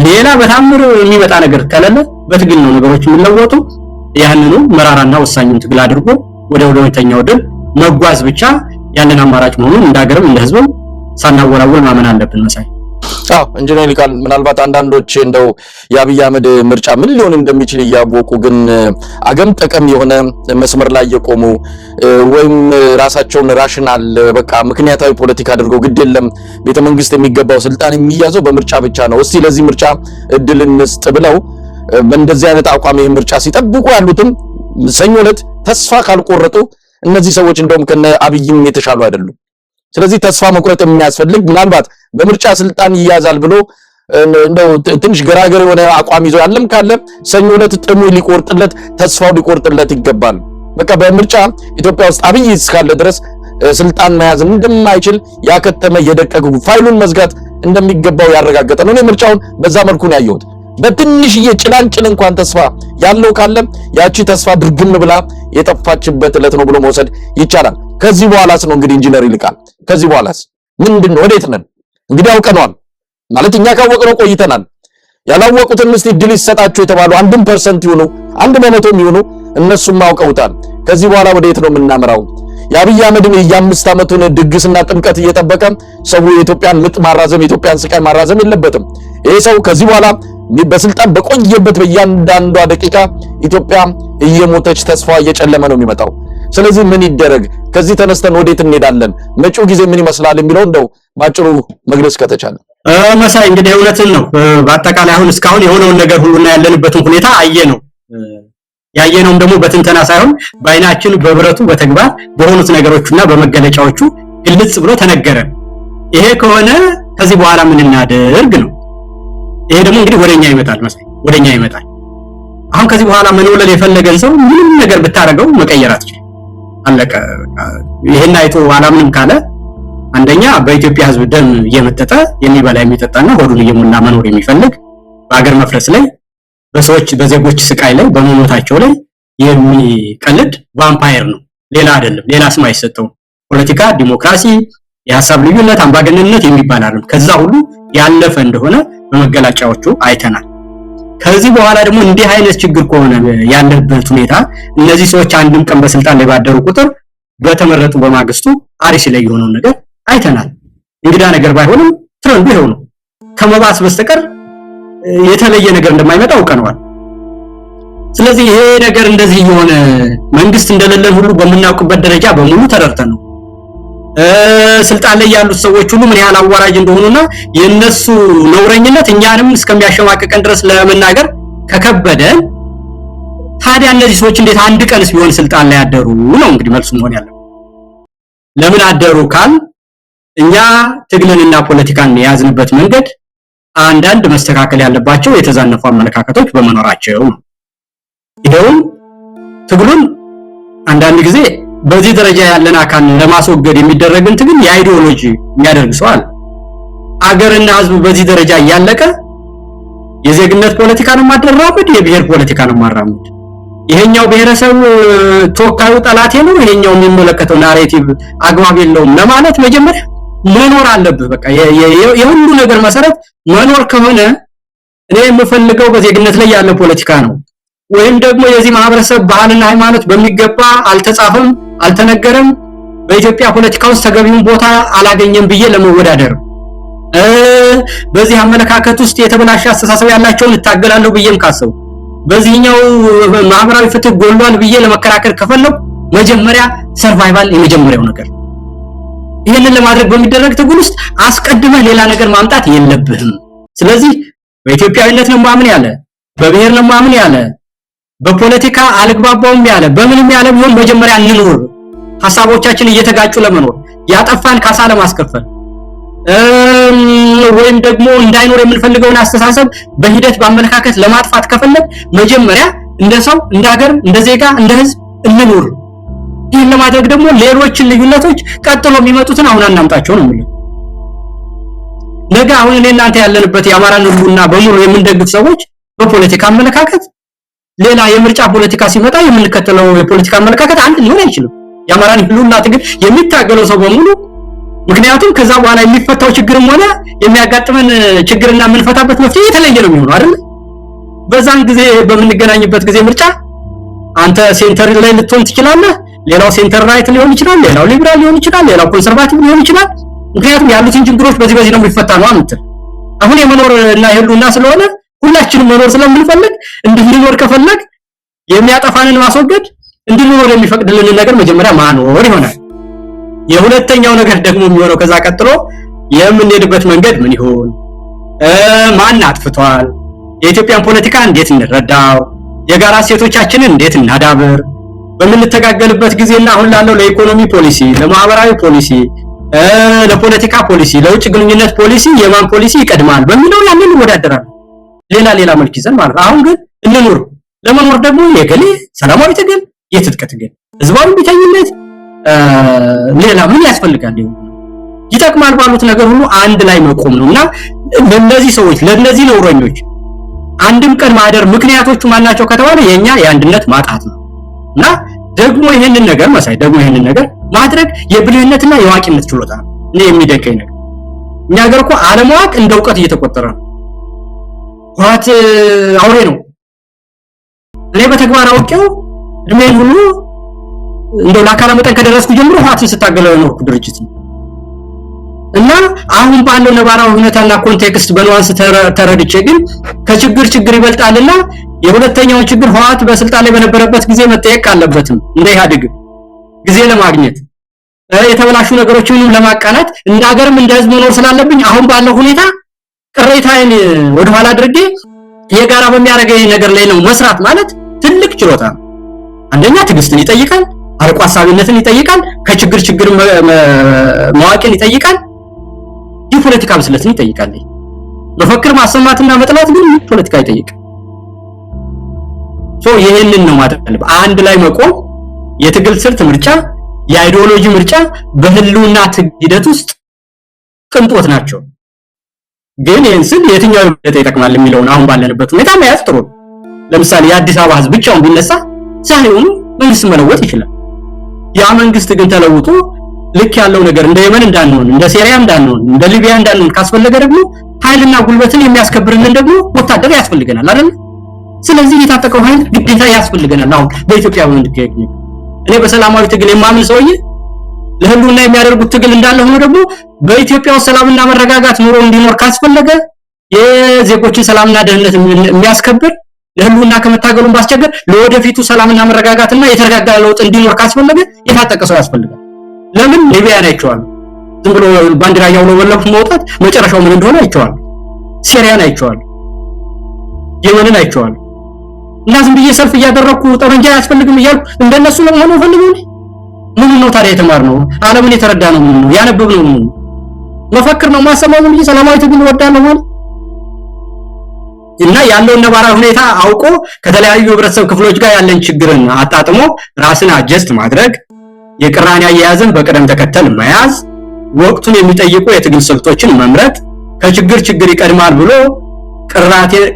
ሌላ በታምር የሚመጣ ነገር ከሌለ በትግል ነው ነገሮች የሚለወጡ። ያንኑ መራራና ወሳኙን ትግል አድርጎ ወደ ሁለተኛው ድል መጓዝ ብቻ ያንን አማራጭ መሆኑን እንዳገርም እንደ ህዝብም ሳናወላወል ማመን አለብን። መሳይ ኢንጂነር ይልቃል ምናልባት አንዳንዶች እንደው የአብይ አህመድ ምርጫ ምን ሊሆን እንደሚችል እያወቁ ግን አገም ጠቀም የሆነ መስመር ላይ የቆሙ ወይም ራሳቸውን ራሽናል በቃ ምክንያታዊ ፖለቲካ አድርገው ግድ የለም ቤተ መንግስት የሚገባው ስልጣን የሚያዘው በምርጫ ብቻ ነው፣ እስቲ ለዚህ ምርጫ እድል እንስጥ ብለው በእንደዚህ አይነት አቋም ይሄን ምርጫ ሲጠብቁ ያሉትም ሰኞ ዕለት ተስፋ ካልቆረጡ እነዚህ ሰዎች እንደውም ከነ አብይም የተሻሉ አይደሉም። ስለዚህ ተስፋ መቁረጥ የሚያስፈልግ ምናልባት በምርጫ ስልጣን ይያዛል ብሎ እንደው ትንሽ ገራገር የሆነ አቋም ይዞ ያለም ካለ ሰኞ ዕለት ጥሙ ሊቆርጥለት ተስፋው ሊቆርጥለት ይገባል። በቃ በምርጫ ኢትዮጵያ ውስጥ አብይ እስካለ ድረስ ስልጣን መያዝ እንደማይችል ያከተመ የደቀቁ ፋይሉን መዝጋት እንደሚገባው ያረጋገጠ ነው። እኔ ምርጫውን በዛ መልኩ ነው ያየሁት። በትንሽዬ ጭላንጭል እንኳን ተስፋ ያለው ካለ ያቺ ተስፋ ድርግም ብላ የጠፋችበት ዕለት ነው ብሎ መውሰድ ይቻላል። ከዚህ በኋላስ ነው እንግዲህ ኢንጂነር ይልቃል ከዚህ በኋላስ ምንድነው? ወዴት ነን? እንግዲህ አውቀናል ማለት እኛ ካወቅነው ቆይተናል። ያላወቁትን እስቲ ድል ይሰጣቸው የተባሉ 1% ይሁኑ 1% ይሁኑ እነሱም አውቀውታል። ከዚህ በኋላ ወዴት ነው የምናመራው? የአብይ አህመድን የ5 ዓመቱን ድግስና ጥምቀት እየጠበቀ ሰው የኢትዮጵያን ምጥ ማራዘም የኢትዮጵያን ስቃይ ማራዘም የለበትም። ይሄ ሰው ከዚህ በኋላ በስልጣን በቆየበት በእያንዳንዷ ደቂቃ ኢትዮጵያ እየሞተች ተስፋ እየጨለመ ነው የሚመጣው። ስለዚህ ምን ይደረግ? ከዚህ ተነስተን ወዴት እንሄዳለን? መጪው ጊዜ ምን ይመስላል የሚለው እንደው ባጭሩ መግለጽ ከተቻለ። መሳይ እንግዲህ እውነትን ነው። በአጠቃላይ አሁን እስካሁን የሆነውን ነገር ሁሉና ያለንበትን ሁኔታ አየነው። ያየነውም ደግሞ በትንተና ሳይሆን በአይናችን በብረቱ በተግባር በሆኑት ነገሮችና በመገለጫዎቹ ግልጽ ብሎ ተነገረ። ይሄ ከሆነ ከዚህ በኋላ ምን እናደርግ ነው። ይሄ ደግሞ እንግዲህ ወደኛ ይመጣል መሳይ፣ ወደኛ ይመጣል። አሁን ከዚህ በኋላ መኖለል የፈለገን ሰው ምንም ነገር ብታረገው መቀየር አትችልም። አለቀ። ይሄን አይቶ አላምንም ካለ አንደኛ በኢትዮጵያ ሕዝብ ደም እየመጠጠ የሚበላ የሚጠጣና ሆዱን እየሞላ መኖር የሚፈልግ በአገር መፍረስ ላይ በሰዎች በዜጎች ስቃይ ላይ በመሞታቸው ላይ የሚቀልድ ቫምፓየር ነው። ሌላ አይደለም። ሌላ ስም አይሰጠውም። ፖለቲካ፣ ዲሞክራሲ፣ የሐሳብ ልዩነት፣ አምባገነንነት የሚባል አይደለም። ከዛ ሁሉ ያለፈ እንደሆነ በመገለጫዎቹ አይተናል። ከዚህ በኋላ ደግሞ እንዲህ አይነት ችግር ከሆነ ያለበት ሁኔታ እነዚህ ሰዎች አንድም ቀን በስልጣን ላይ ባደሩ ቁጥር በተመረጡ በማግስቱ አርሲ ላይ የሆነውን ነገር አይተናል። እንግዳ ነገር ባይሆንም ትረንዱ ይሄው ነው። ከመባስ በስተቀር የተለየ ነገር እንደማይመጣ አውቀነዋል። ስለዚህ ይሄ ነገር እንደዚህ የሆነ መንግስት እንደሌለን ሁሉ በምናውቅበት ደረጃ በሙሉ ተረድተን ነው ስልጣን ላይ ያሉት ሰዎች ሁሉ ምን ያህል አዋራጅ እንደሆኑና የነሱ ነውረኝነት እኛንም እስከሚያሸማቅቀን ድረስ ለመናገር ከከበደን ታዲያ እነዚህ ሰዎች እንዴት አንድ ቀንስ ቢሆን ስልጣን ላይ ያደሩ ነው እንግዲህ መልሱ መሆን ያለው። ለምን አደሩ እኛ ትግልንና ፖለቲካን የያዝንበት መንገድ አንዳንድ መስተካከል ያለባቸው የተዛነፉ አመለካከቶች በመኖራቸው ነው። ይሄውም ትግሉን አንዳንድ ጊዜ በዚህ ደረጃ ያለን አካል ለማስወገድ የሚደረግን ትግል የአይዲዮሎጂ የሚያደርግ ሰው አለ። አገርና ህዝብ በዚህ ደረጃ ያለቀ የዜግነት ፖለቲካን ማደራመድ የብሔር ፖለቲካን ማራመድ ይሄኛው ብሔረሰብ ተወካዩ ጠላቴ ነው ይሄኛው የሚመለከተው ናሬቲቭ አግባብ የለውም ለማለት መጀመሪያ መኖር አለበት። በቃ የሁሉ ነገር መሰረት መኖር ከሆነ እኔ የምፈልገው በዜግነት ላይ ያለ ፖለቲካ ነው ወይም ደግሞ የዚህ ማህበረሰብ ባህልና ሃይማኖት በሚገባ አልተጻፈም አልተነገረም በኢትዮጵያ ፖለቲካ ውስጥ ተገቢውን ቦታ አላገኘም ብዬ ለመወዳደር በዚህ አመለካከት ውስጥ የተበላሸ አስተሳሰብ ያላቸውን እታገላለሁ ብዬም ካሰው በዚህኛው ማህበራዊ ፍትህ ጎሏል ብዬ ለመከራከር ከፈለኩ መጀመሪያ ሰርቫይቫል የመጀመሪያው ነገር ይሄንን ለማድረግ በሚደረግ ትግል ውስጥ አስቀድመህ ሌላ ነገር ማምጣት የለብህም። ስለዚህ በኢትዮጵያዊነት ነው ማምን ያለ በብሔር ነው ማምን ያለ በፖለቲካ አልግባባውም ያለ በምንም ያለ ቢሆን መጀመሪያ እንኑር፣ ሐሳቦቻችን እየተጋጩ ለመኖር ያጠፋን ካሳ ለማስከፈል ወይም ደግሞ እንዳይኖር የምንፈልገውን አስተሳሰብ በሂደት በአመለካከት ለማጥፋት ከፈለግ መጀመሪያ እንደ ሰው እንደ ሀገር እንደ ዜጋ እንደ ህዝብ እንኑር። ይህን ለማድረግ ደግሞ ሌሎችን ልዩነቶች ቀጥሎ የሚመጡትን አሁን አናምጣቸው ነው የምልህ። ነገ አሁን እኔ እናንተ ያለንበት የአማራን ህልውና በሙሉ የምንደግፍ ሰዎች በፖለቲካ አመለካከት ሌላ የምርጫ ፖለቲካ ሲመጣ የምንከተለው የፖለቲካ አመለካከት አንድ ሊሆን አይችልም። የአማራን ህልውና ትግል የሚታገለው ሰው በሙሉ ምክንያቱም ከዛ በኋላ የሚፈታው ችግርም ሆነ የሚያጋጥመን ችግርና የምንፈታበት መፍትሄ የተለየ ነው የሚሆነው አይደል? በዛን ጊዜ በምንገናኝበት ጊዜ ምርጫ አንተ ሴንተር ላይ ልትሆን ትችላለህ፣ ሌላው ሴንተር ራይት ሊሆን ይችላል፣ ሌላው ሊበራል ሊሆን ይችላል፣ ሌላው ኮንሰርቫቲቭ ሊሆን ይችላል። ምክንያቱም ያሉትን ችግሮች በዚህ ነው የሚፈታ ነው አንተ አሁን የመኖር እና የህልውና ስለሆነ ሁላችንም መኖር ስለምንፈልግ እንድንኖር ከፈለግ የሚያጠፋንን ማስወገድ እንድንኖር የሚፈቅድልን ነገር መጀመሪያ ማኖር ይሆናል። የሁለተኛው ነገር ደግሞ የሚሆነው ከዛ ቀጥሎ የምንሄድበት መንገድ ምን ይሆን? ማን አጥፍቷል? የኢትዮጵያን ፖለቲካ እንዴት እንረዳው? የጋራ ሴቶቻችንን እንዴት እናዳብር? በምንተጋገልበት ጊዜና አሁን ላለው ለኢኮኖሚ ፖሊሲ፣ ለማህበራዊ ፖሊሲ፣ ለፖለቲካ ፖሊሲ፣ ለውጭ ግንኙነት ፖሊሲ የማን ፖሊሲ ይቀድማል በሚለው ያንን እንወዳደራለን። ሌላ መልክ ይዘን ማለት ነው። አሁን ግን እንኑር። ለመኖር ደግሞ የገሌ ሰላማዊ ትግል፣ የትጥቅ ትግል፣ ህዝባዊ ቢተኝነት ሌላ ምን ያስፈልጋል? ይጠቅማል ባሉት ነገር ሁሉ አንድ ላይ መቆም ነውና ለነዚህ ሰዎች ለነዚህ ነውረኞች አንድም ቀን ማደር ምክንያቶቹ ማናቸው ከተባለ የኛ የአንድነት ማጣት ነው። እና ደግሞ ይሄንን ነገር ማድረግ የብልህነትና የዋቂነት ችሎታ ነው። እኔ የሚደንቀኝ ነገር እኛ ሀገር እኮ አለማወቅ እንደ ዕውቀት እየተቆጠረ ነው። ዋት አውሬ ነው። እኔ በተግባር አውቄው እድሜን ሁሉ እንደው ለአካለ መጠን ከደረስኩ ጀምሮ ዋትን ስታገለው ነው ድርጅት ነው። እና አሁን ባለው ነባራዊ ሁኔታና ኮንቴክስት በኑዋንስ ተረድቼ ግን ከችግር ይበልጣልና የሁለተኛውን ችግር ህወሓት በስልጣን ላይ በነበረበት ጊዜ መጠየቅ አለበትም እንደ ኢህአዴግ ጊዜ ለማግኘት የተበላሹ ነገሮችን ለማቃናት እንደ ሀገርም እንደ ህዝብ መኖር ስላለብኝ አሁን ባለው ሁኔታ ቅሬታዬን ወደ ኋላ አድርጌ የጋራ በሚያደርገኝ ነገር ላይ ነው መስራት ማለት ትልቅ ችሎታ ነው። አንደኛ ትዕግስትን ይጠይቃል፣ አርቆ ሐሳቢነትን ይጠይቃል፣ ከችግር መዋቅን ይጠይቃል፣ የፖለቲካ ብስለትን ይጠይቃል። መፈክር ማሰማትና መጥላት ግን ፖለቲካ ይጠይቃል። ይሄንን ነው ማድረግ አንድ ላይ መቆም የትግል ስልት ምርጫ የአይዲዮሎጂ ምርጫ በህልውና ሂደት ውስጥ ቅንጦት ናቸው። ግን ይሄን ስል የትኛው ይጠቅማል የሚለውን አሁን ባለንበት ሁኔታ መያዝ ጥሩ ነው። ለምሳሌ የአዲስ አበባ ህዝብ ብቻውን ቢነሳ ዛሬውኑ መንግስት መለወጥ ይችላል። ያ መንግስት ግን ተለውጦ ልክ ያለው ነገር እንደ የመን እንዳንሆን እንደ ሴሪያ እንዳንሆን እንደ ሊቢያ እንዳንሆን ካስፈለገ ደግሞ ኃይልና ጉልበትን የሚያስከብርልን ደግሞ ወታደር ያስፈልገናል አይደል? ስለዚህ የታጠቀው ኃይል ግዴታ ያስፈልገናል። አሁን በኢትዮጵያ ወንድከኝ እኔ በሰላማዊ ትግል የማምን ሰውዬ ለህልውና የሚያደርጉት ትግል እንዳለ ሆኖ ደግሞ በኢትዮጵያ ውስጥ ሰላምና መረጋጋት ኑሮ እንዲኖር ካስፈለገ የዜጎችን ሰላምና ደህንነት የሚያስከብር ለህልውና ከመታገሉን ባስቸገር ለወደፊቱ ሰላምና መረጋጋትና የተረጋጋ ለውጥ እንዲኖር ካስፈለገ የታጠቀ ሰው ያስፈልጋል። ለምን ሊቢያን አይቼዋለሁ። ዝም ብሎ ባንዲራ ያውለበለቡ መውጣት መጨረሻው ምን እንደሆነ አይቼዋለሁ። ሴሪያን አይቼዋለሁ። የመንን አይቼዋለሁ። እና ዝም ብዬ ሰልፍ እያደረኩ ጠመንጃ ያስፈልግም እያልኩ እንደነሱ ለመሆኑ ፈልገው ምን ነው ታዲያ የተማርነው ዓለምን የተረዳነው ምን ነው ያነበብነው ምን ነው መፈክር ነው ማሰማው ምን ሰላማዊ ትግል ወዳለው ማለት እና ያለውን ነባራዊ ሁኔታ አውቆ ከተለያዩ ህብረተሰብ ክፍሎች ጋር ያለን ችግርን አጣጥሞ ራስን አጀስት ማድረግ የቅራኔ አያያዝን በቅደም ተከተል መያዝ ወቅቱን የሚጠይቁ የትግል ስልቶችን መምረጥ ከችግር ይቀድማል ብሎ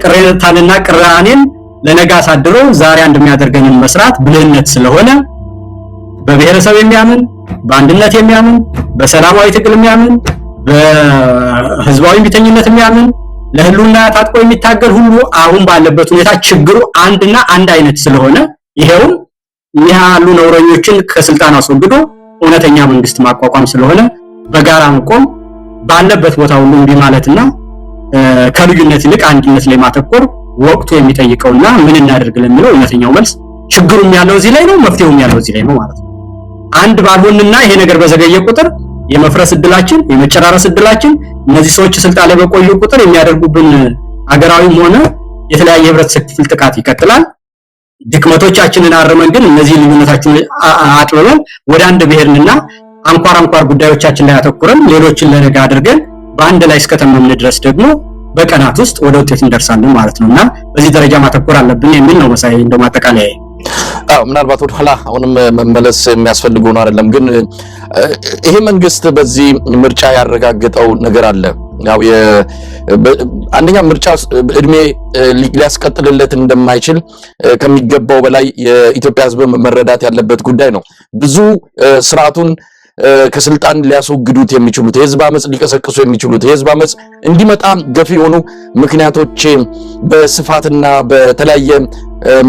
ቅሬታንና ቅራኔን ለነገ አሳድሮ ዛሬ አንድ የሚያደርገንን መስራት ብልህነት ስለሆነ በብሔረሰብ የሚያምን በአንድነት የሚያምን በሰላማዊ ትግል የሚያምን በህዝባዊ ቢተኝነት የሚያምን ለህልውና ታጥቆ የሚታገል ሁሉ አሁን ባለበት ሁኔታ ችግሩ አንድና አንድ አይነት ስለሆነ ይሄውም ያሉ ነውረኞችን ከስልጣን አስወግዶ እውነተኛ መንግስት ማቋቋም ስለሆነ በጋራ መቆም ባለበት ቦታ ሁሉ እንዲህ ማለትና ከልዩነት ይልቅ አንድነት ላይ ማተኮር ወቅቱ የሚጠይቀውና ምን እናደርግ ለሚለው እውነተኛው መልስ ችግሩም ያለው እዚህ ላይ ነው፣ መፍትሄውም ያለው እዚህ ላይ ነው ማለት ነው። አንድ ባልሆንና ይሄ ነገር በዘገየ ቁጥር የመፍረስ እድላችን የመጨራረስ እድላችን እነዚህ ሰዎች ስልጣን ላይ በቆዩ ቁጥር የሚያደርጉብን አገራዊም ሆነ የተለያየ ህብረተሰብ ክፍል ጥቃት ይቀጥላል። ድክመቶቻችንን አርመን ግን እነዚህ ልዩነታችንን አጥብበን ወደ አንድ ብሔርንና አንኳር ጉዳዮቻችን ላይ አተኩረን ሌሎችን ለነገ አድርገን በአንድ ላይ እስከተማመን ድረስ ደግሞ በቀናት ውስጥ ወደ ውጤት እንደርሳለን ማለት ነውና በዚህ ደረጃ ማተኮር አለብን የሚል ነው መሳይ እንደው ማጠቃለያ። ምናልባት ወደ ኋላ አሁንም መመለስ የሚያስፈልገው ነው አይደለም፣ ግን ይሄ መንግስት በዚህ ምርጫ ያረጋግጠው ነገር አለ። ያው አንደኛ ምርጫ እድሜ ሊያስቀጥልለት እንደማይችል ከሚገባው በላይ የኢትዮጵያ ሕዝብ መረዳት ያለበት ጉዳይ ነው። ብዙ ስርዓቱን ከስልጣን ሊያስወግዱት የሚችሉት የህዝብ አመጽ ሊቀሰቅሱ የሚችሉት የህዝብ አመጽ እንዲመጣ ገፊ የሆኑ ምክንያቶች በስፋትና በተለያየ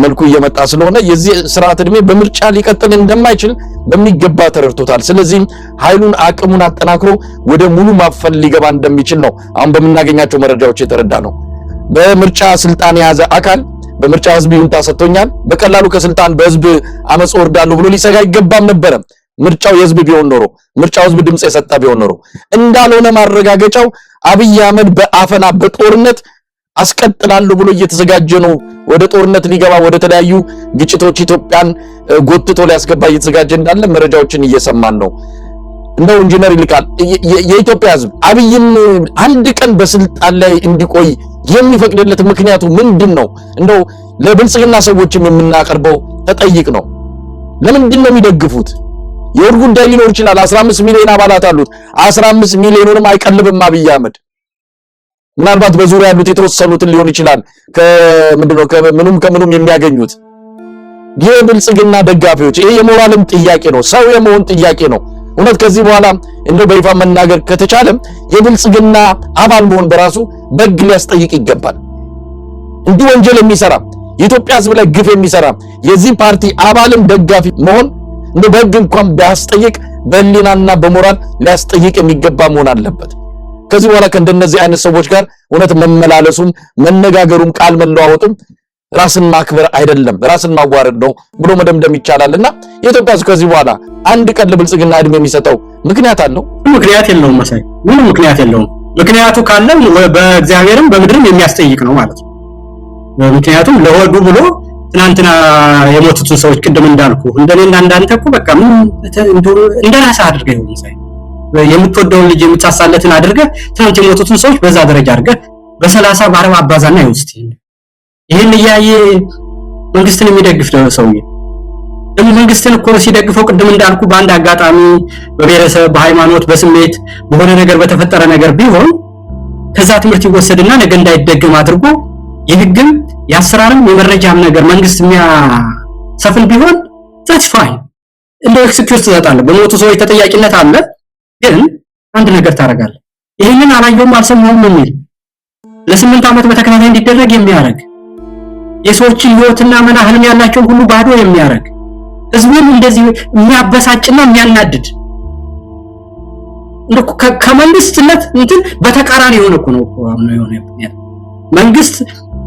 መልኩ እየመጣ ስለሆነ የዚህ ስርዓት እድሜ በምርጫ ሊቀጥል እንደማይችል በሚገባ ተረድቶታል። ስለዚህ ኃይሉን አቅሙን አጠናክሮ ወደ ሙሉ ማፈል ሊገባ እንደሚችል ነው አሁን በመናገኛቸው መረጃዎች የተረዳ ነው። በምርጫ ስልጣን የያዘ አካል በምርጫ ህዝብ ይሁንታ ሰጥቶኛል በቀላሉ ከስልጣን በህዝብ አመጽ ወርዳለሁ ብሎ ሊሰጋ አይገባም ነበር። ምርጫው የህዝብ ቢሆን ኖሮ ምርጫው ህዝብ ድምጽ የሰጠ ቢሆን ኖሮ እንዳልሆነ ማረጋገጫው አብይ አህመድ በአፈና በጦርነት አስቀጥላለሁ ብሎ እየተዘጋጀ ነው። ወደ ጦርነት ሊገባ ወደ ተለያዩ ግጭቶች ኢትዮጵያን ጎትቶ ሊያስገባ እየተዘጋጀ እንዳለ መረጃዎችን እየሰማን ነው። እንደው ኢንጂነር ይልቃል የኢትዮጵያ ህዝብ አብይን አንድ ቀን በስልጣን ላይ እንዲቆይ የሚፈቅድለት ምክንያቱ ምንድነው? እንደው ለብልጽግና ሰዎችም የምናቀርበው ተጠይቅ ነው። ለምንድን ነው የሚደግፉት? የወር ጉዳይ ሊኖር ይችላል። 15 ሚሊዮን አባላት አሉት። 15 ሚሊዮኑንም አይቀልብም አብይ አህመድ። ምናልባት በዙሪያ ያሉት የተወሰኑትን ሊሆን ይችላል ከምንድነው ከምኑም የሚያገኙት የብልጽግና ደጋፊዎች። ይሄ የሞራልም ጥያቄ ነው፣ ሰው የመሆን ጥያቄ ነው። እውነት ከዚህ በኋላ እንደው በይፋ መናገር ከተቻለም የብልጽግና አባል መሆን በራሱ በግ ሊያስጠይቅ ይገባል። እንዲህ ወንጀል የሚሰራ የኢትዮጵያ ህዝብ ላይ ግፍ የሚሰራ የዚህ ፓርቲ አባልም ደጋፊ መሆን እንደ በግ እንኳን ቢያስጠይቅ በህሊናና በሞራል ሊያስጠይቅ የሚገባ መሆን አለበት። ከዚህ በኋላ ከእንደነዚህ አይነት ሰዎች ጋር እውነት መመላለሱም መነጋገሩም ቃል መለዋወጡም ራስን ማክበር አይደለም ራስን ማዋረድ ነው ብሎ መደምደም ይቻላልና የኢትዮጵያ ህዝብ ከዚህ በኋላ አንድ ቀን ለብልጽግና እድሜ የሚሰጠው ምክንያት አለው? ምክንያት የለውም መሳይ፣ ምንም ምክንያት የለውም። ምክንያቱ ካለም በእግዚአብሔርም በምድርም የሚያስጠይቅ ነው ማለት ነው። ምክንያቱም ለሆዱ ብሎ ትናንትና የሞቱትን ሰዎች ቅድም እንዳልኩ እንደኔና እንዳንተ እኮ በቃ ምን እንደራሳ አድርገህ ነው መሳይ፣ የምትወደውን ልጅ የምትሳሳለትን አድርገህ ትናንት የሞቱትን ሰዎች በዛ ደረጃ አድርገህ በ30 በ40 አባዛና ይውስጥ ይሄን ያየ መንግስትን የሚደግፍ ሰውዬ መንግስትን እኮ ሲደግፈው ቅድም እንዳልኩ በአንድ አጋጣሚ በብሔረሰብ በሃይማኖት በስሜት በሆነ ነገር በተፈጠረ ነገር ቢሆን ከዛ ትምህርት ይወሰድና ነገ እንዳይደገም አድርጎ የህግም ያስራርም የመረጃም ነገር መንግስት የሚያሰፍን ቢሆን that's fine እንደ ኤክስኪዩዝ ትሰጣለህ። በሞቱ ሰዎች ተጠያቂነት አለ፣ ግን አንድ ነገር ታረጋለህ። ይሄንን አላየውም አልሰማውም የሚል ለ8 ዓመት በተከታታይ እንዲደረግ የሚያረግ የሰዎችን ህይወትና ህልም ያላቸው ሁሉ ባዶ የሚያረግ ህዝቡን እንደዚህ የሚያበሳጭና የሚያናድድ ከመንግስትነት እንትን በተቃራኒ የሆነ እኮ ነው የሆነ መንግስት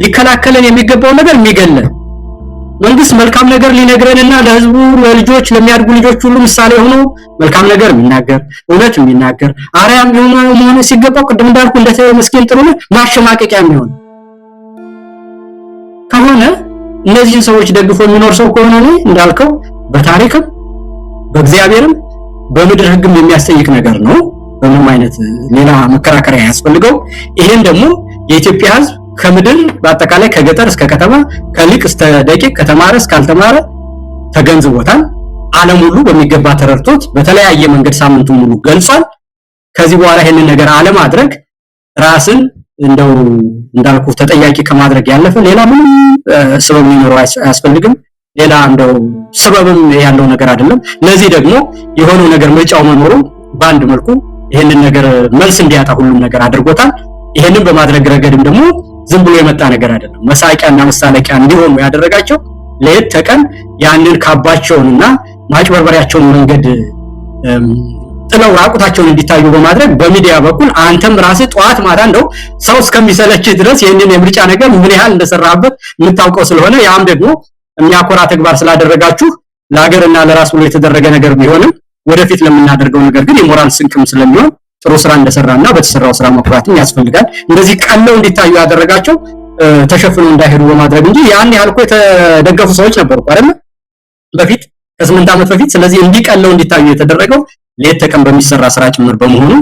ሊከላከለን የሚገባው ነገር የሚገለን መንግስት መልካም ነገር ሊነግረንና ለህዝቡ ለልጆች ለሚያድጉ ልጆች ሁሉ ምሳሌ ሆኖ መልካም ነገር የሚናገር እውነት የሚናገር አርያም መሆን ሲገባው ቅድም እንዳልኩ እንደተመስገን ጥሩ ማሸማቀቂያ የሚሆን ከሆነ እነዚህን ሰዎች ደግፎ የሚኖር ሰው ከሆነ እንዳልከው በታሪክም በእግዚአብሔርም በምድር ህግም የሚያስጠይቅ ነገር ነው። በምንም አይነት ሌላ መከራከሪያ ያስፈልገው። ይሄን ደግሞ የኢትዮጵያ ህዝብ ከምድር በአጠቃላይ ከገጠር እስከ ከተማ ከሊቅ እስከ ደቂቅ ከተማረ እስከ ካልተማረ ተገንዝቦታል። ዓለም ሁሉ በሚገባ ተረድቶት በተለያየ መንገድ ሳምንቱ ሙሉ ገልጿል። ከዚህ በኋላ ይሄንን ነገር አለማድረግ ራስን እንደው እንዳልኩ ተጠያቂ ከማድረግ ያለፈ ሌላ ምንም ሰበብ ሊኖረው አያስፈልግም። ሌላ እንደው ሰበብም ያለው ነገር አይደለም። ለዚህ ደግሞ የሆነው ነገር ምርጫው መኖሩ በአንድ መልኩ ይሄንን ነገር መልስ እንዲያጣ ሁሉም ነገር አድርጎታል። ይሄንን በማድረግ ረገድም ደግሞ ዝም ብሎ የመጣ ነገር አይደለም። መሳቂያና መሳለቂያ እንዲሆኑ ያደረጋቸው ለየት ተቀን ያንን ካባቸውንና ማጭበርበሪያቸውን መንገድ ጥለው ራቁታቸውን እንዲታዩ በማድረግ በሚዲያ በኩል አንተም ራስህ ጧት ማታ እንደው ሰው እስከሚሰለች ድረስ ይሄንን የምርጫ ነገር ምን ያህል እንደሰራበት የምታውቀው ስለሆነ ያም ደግሞ የሚያኮራ ተግባር ስላደረጋችሁ ለሀገርና ለራስ ብሎ የተደረገ ነገር ቢሆንም ወደፊት ለምናደርገው ነገር ግን የሞራል ስንቅም ስለሚሆን ጥሩ ስራ እንደሰራና በተሰራው ስራ መኩራትም ያስፈልጋል። እንደዚህ ቀለው እንዲታዩ ያደረጋቸው ተሸፍነው እንዳይሄዱ በማድረግ እንጂ ያን ያህል እኮ የተደገፉ ሰዎች ነበሩ አይደል በፊት ከ8 ዓመት በፊት። ስለዚህ እንዲቀለው እንዲታዩ የተደረገው ሌት ተቀን በሚሰራ ስራ ጭምር በመሆኑ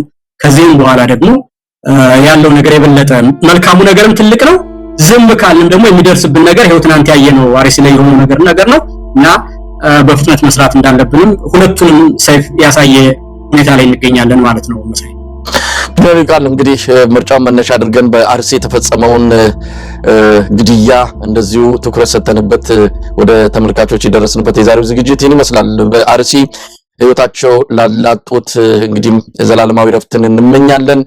ከዚህም በኋላ ደግሞ ያለው ነገር የበለጠ መልካሙ ነገርም ትልቅ ነው። ዝም ካልንም ደግሞ የሚደርስብን ነገር ይኸው ትናንት ያየነው አርሲ ላይ የሆነው ነገር ነው እና በፍጥነት መስራት እንዳለብንም ሁለቱንም ሰይፍ ያሳየ ሁኔታ ላይ እንገኛለን ማለት ነው። መሳይ በቃል እንግዲህ ምርጫውን መነሻ አድርገን በአርሲ የተፈጸመውን ግድያ እንደዚሁ ትኩረት ሰተንበት ወደ ተመልካቾች የደረስንበት የዛሬው ዝግጅት ይህን ይመስላል። በአርሲ ህይወታቸው ላጡት እንግዲህ ዘላለማዊ ረፍትን እንመኛለን።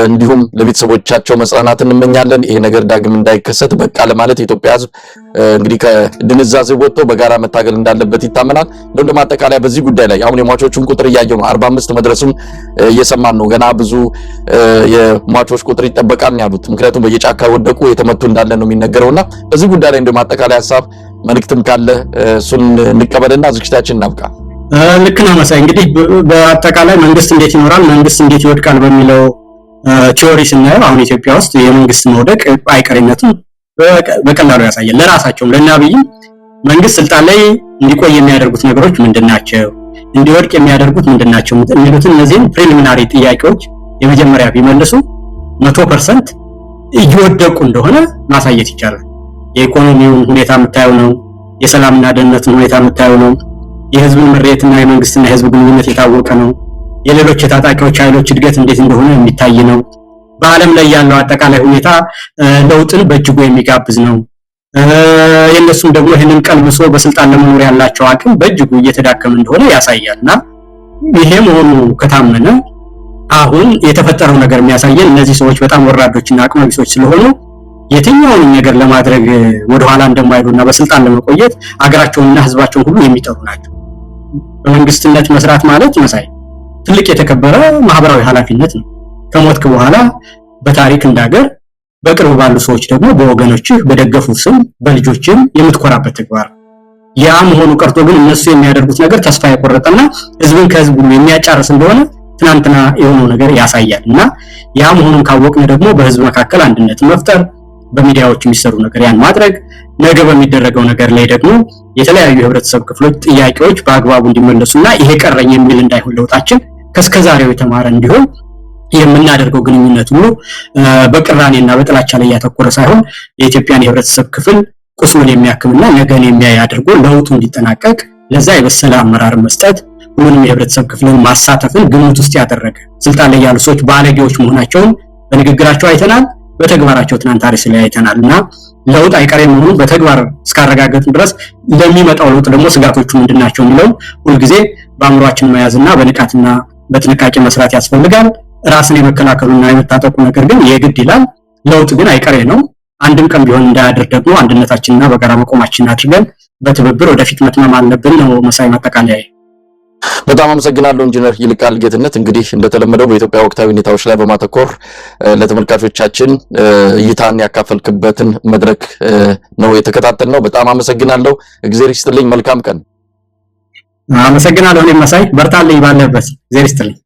እንዲሁም ለቤተሰቦቻቸው መጽናናትን እንመኛለን። ይሄ ነገር ዳግም እንዳይከሰት በቃ ለማለት የኢትዮጵያ ህዝብ እንግዲህ ከድንዛዜ ወጥቶ በጋራ መታገል እንዳለበት ይታመናል። እንደውም አጠቃላይ በዚህ ጉዳይ ላይ አሁን የሟቾቹን ቁጥር እያየው ነው። 45 መድረሱም እየሰማን ነው። ገና ብዙ የሟቾች ቁጥር ይጠበቃል ነው ያሉት። ምክንያቱም በየጫካ ወደቁ የተመቱ እንዳለ ነው የሚነገረውና በዚህ ጉዳይ ላይ እንደውም አጠቃላይ ሐሳብ መልእክትም ካለ እሱን እንቀበልና ዝግጅታችን እናብቃ። ልክ ነው መሳይ። እንግዲህ በአጠቃላይ መንግስት እንዴት ይኖራል፣ መንግስት እንዴት ይወድቃል በሚለው ቲዮሪ ስናየው አሁን ኢትዮጵያ ውስጥ የመንግስት መውደቅ አይቀሬነቱን በቀላሉ ያሳያል። ለራሳቸውም ለናብይም መንግስት ስልጣን ላይ እንዲቆይ የሚያደርጉት ነገሮች ምንድናቸው፣ እንዲወድቅ የሚያደርጉት ምንድናቸው የሚሉትን እነዚህን ፕሪሊሚናሪ ጥያቄዎች የመጀመሪያ ቢመልሱ 100% እየወደቁ እንደሆነ ማሳየት ይቻላል። የኢኮኖሚውን ሁኔታ የምታየው ነው። የሰላምና ደህንነትን ሁኔታ የምታየው ነው። የህዝብን ምሬትና የመንግስትና የህዝብ ግንኙነት የታወቀ ነው። የሌሎች የታጣቂዎች ኃይሎች እድገት እንዴት እንደሆነ የሚታይ ነው። በዓለም ላይ ያለው አጠቃላይ ሁኔታ ለውጥን በእጅጉ የሚጋብዝ ነው። የነሱም ደግሞ ይህንን ቀልብሶ በስልጣን ለመኖር ያላቸው አቅም በእጅጉ እየተዳከመ እንደሆነ ያሳያልና ይሄ መሆኑ ከታመነ አሁን የተፈጠረው ነገር የሚያሳየን እነዚህ ሰዎች በጣም ወራዶችና አቅመ ቢሶች ስለሆኑ የትኛውንም ነገር ለማድረግ ወደኋላ እንደማይሉና በስልጣን ለመቆየት አገራቸውንና ህዝባቸውን ሁሉ የሚጠሩ ናቸው። በመንግስትነት መስራት ማለት መሳይ ትልቅ የተከበረ ማህበራዊ ኃላፊነት ነው። ከሞትክ በኋላ በታሪክ እንዳገር በቅርብ ባሉ ሰዎች ደግሞ በወገኖችህ በደገፉ ስም በልጆችም የምትኮራበት ተግባር ያ መሆኑ ቀርቶ ግን እነሱ የሚያደርጉት ነገር ተስፋ የቆረጠና ህዝብን ከህዝብ የሚያጫርስ እንደሆነ ትናንትና የሆነው ነገር ያሳያልና ያ መሆኑን ካወቅን ደግሞ በህዝብ መካከል አንድነትን መፍጠር፣ በሚዲያዎች የሚሰሩ ነገር ያን ማድረግ፣ ነገ በሚደረገው ነገር ላይ ደግሞ የተለያዩ የህብረተሰብ ክፍሎች ጥያቄዎች በአግባቡ እንዲመለሱና ይሄ ቀረኝ የሚል እንዳይሆን ለውጣችን ከስከዛሬው የተማረ እንዲሆን የምናደርገው ግንኙነት ሁሉ በቅራኔና በጥላቻ ላይ ያተኮረ ሳይሆን የኢትዮጵያን የህብረተሰብ ክፍል ቁስሉን የሚያክምና ነገን የሚያይ አድርጎ ለውጡ እንዲጠናቀቅ ለዛ የበሰለ አመራር መስጠት፣ ሁሉንም የህብረተሰብ ክፍልን ማሳተፍን ግምት ውስጥ ያደረገ ስልጣን ላይ ያሉ ሰዎች ባለጌዎች መሆናቸውን በንግግራቸው አይተናል፣ በተግባራቸው ትናንት አርሲ ላይ አይተናልና ለውጥ አይቀሬ መሆኑን በተግባር እስካረጋገጥን ድረስ ለሚመጣው ለውጥ ደግሞ ስጋቶቹ ምንድናቸው የሚለው ሁልጊዜ በአእምሯችን መያዝና በንቃትና በጥንቃቄ መስራት ያስፈልጋል። ራስን የመከላከሉና የመታጠቁ ነገር ግን የግድ ይላል። ለውጥ ግን አይቀሬ ነው። አንድም ቀን ቢሆን እንዳያድር ደግሞ አንድነታችንና በጋራ መቆማችን አድርገን በትብብር ወደፊት መትመም አለብን ነው መሳይ ማጠቃለያ። በጣም አመሰግናለሁ ኢንጂነር ይልቃል ጌትነት። እንግዲህ እንደተለመደው በኢትዮጵያ ወቅታዊ ሁኔታዎች ላይ በማተኮር ለተመልካቾቻችን እይታን ያካፈልክበትን መድረክ ነው የተከታተልነው። በጣም አመሰግናለሁ። እግዚአብሔር ይስጥልኝ። መልካም ቀን። አመሰግናለሁ። እኔም መሳይ በርታልኝ ባለበት እግዚአብሔር ይስጥልኝ።